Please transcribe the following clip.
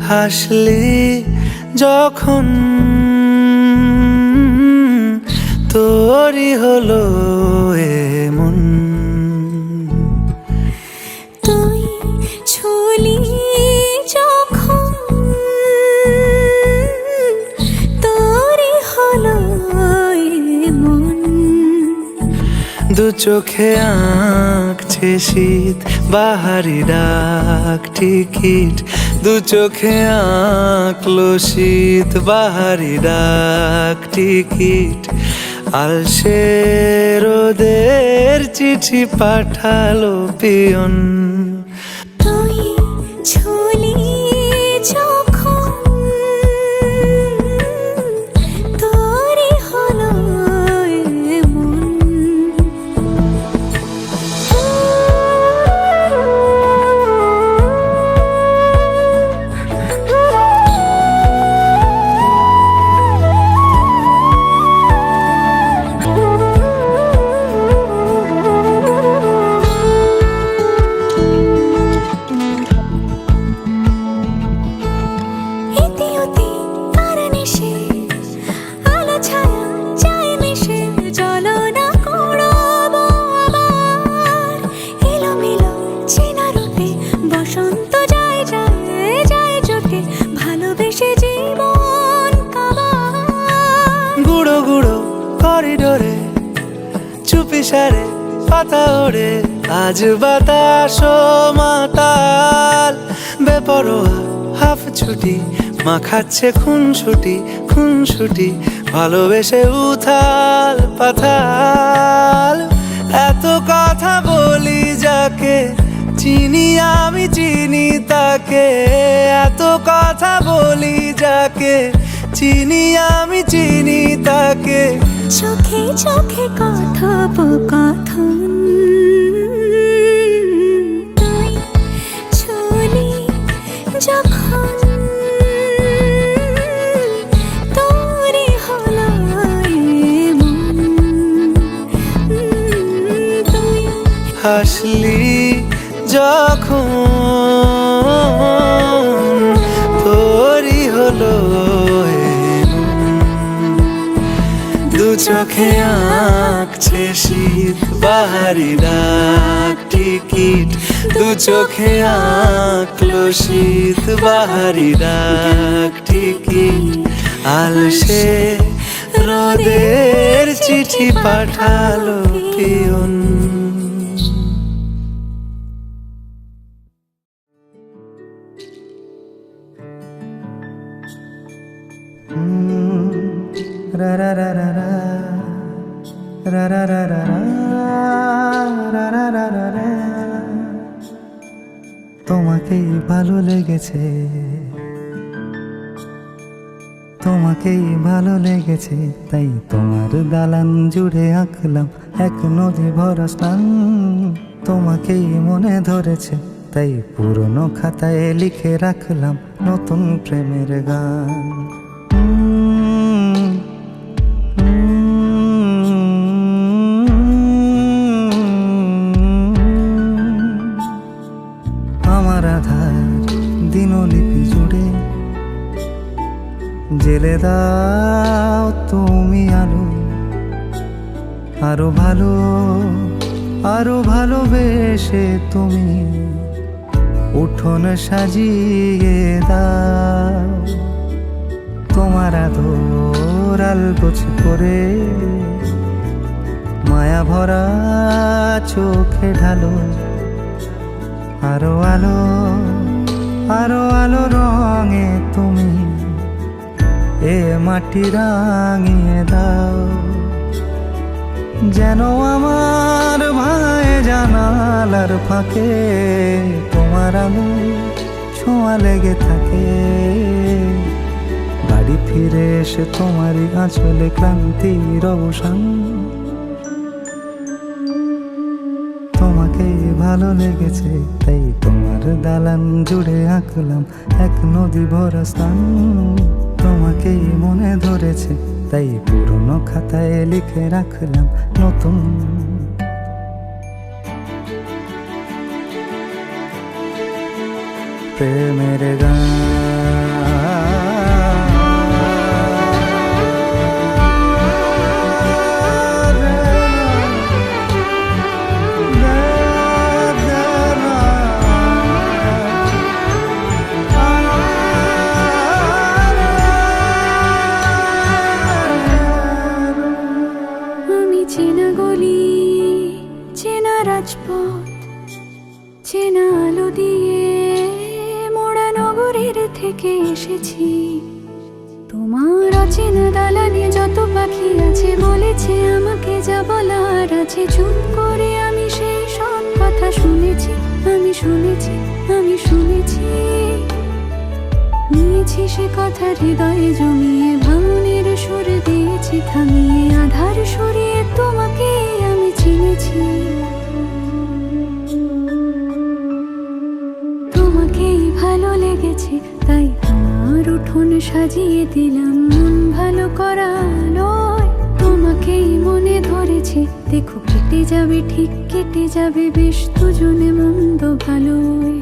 হাসলি যখন তোরই হলো এমন, তুই ছুলি যখন তোরই হলো এমন। দু চোখে আঁকছে শীত বাহারি ডাক টিকিট, দু চোখে আঁকলো শীত বাহারি ডাক টিকিট। আলসে রোদের চিঠি পাঠালো পিয়ন, তুই ছুলি যখন তোরই হলো এমন। গুঁড়ো গুঁড়ো করিডোরে চুপি সারে পাতা ওড়ে, আজ বাতাস মাতাল বেপরোয়া হাফ ছুটি, মাখাচ্ছে খুন ছুটি ভালোবেসে উথাল পাথাল। এত কথা বলি যাকে চিনি আমি চিনি তাকে, এত কথা বলি যাকে চিনি আমি চিনি তাকে। চোখে চোখে কথোপকথন, তুই ছুলি যখন তোরই হলো এমন। তুই হাসলি যখন তোরই হলো দু চোখে আঁকছে শীত বাহারি ডাক টিকিট, দু চোখে আঁকলো শীত বাহারি ডাক টিকিট। আলসে রোদের চিঠি পাঠালো পিয়ন। রা রা রা রা রা রা রা রা রা রা রা রা রা রা। তোমাকেই ভালো লেগেছে, তোমাকেই ভালো লেগেছে, তাই তোমার দালান জুড়ে আঁকলাম এক নদী ভরা স্নান। তোমাকেই মনে ধরেছে, তাই পুরনো খাতায় লিখে রাখলাম নতুন প্রেমের গান। আমার আধার দিনলিপি জুড়ে জেলে দাও তুমি আলো, আরো ভালোবেসে তুমি উঠোন সাজিয়ে দাও। তোমার আদর আলগোছ করে মায়া ভরা চোখে ঢালো, আরো আলো রঙে তুমি এ মাটি রাঙিয়ে দাও। যেন আমার ভাই জানালার ফাঁকে তোমার আলো ছোঁয়া লেগে থাকে। বাড়ি ফিরে এসে তোমারই আঁচলে ক্লান্তির অবসান। তোমাকেই ভালো লেগেছে, তাই তোমার দালান জুড়ে আঁকলাম এক নদী ভরা স্থান। তোমাকেই মনে ধরেছে, তাই পুরনো খাতায় লিখে রাখলাম নতুন। প্রেমের গান। অচেনা আলো দিয়ে মোড়া নগরের থেকে এসেছি। তোমার অচেনা দালানে যত পাখি আছে বলেছে আমাকে যা বলার আছে। চুপ করে আমি সেই সব কথা শুনেছি, আমি শুনেছি, আমি শুনেছি। নিয়েছি সে কথা হৃদয়ে জমিয়ে, ভাঙনের সুর দিয়েছি থামিয়ে। আধার সরিয়ে তোমাকে আমি চিনেছি। তোমাকেই ভালো লেগেছে তাই তোমার উঠোন সাজিয়ে দিলাম মন ভালো করা আলোয়। তোমাকেই মনে ধরেছে, দেখো কেটে যাবে, ঠিক কেটে যাবে বেশ দুজনে মন্দ ভালোই।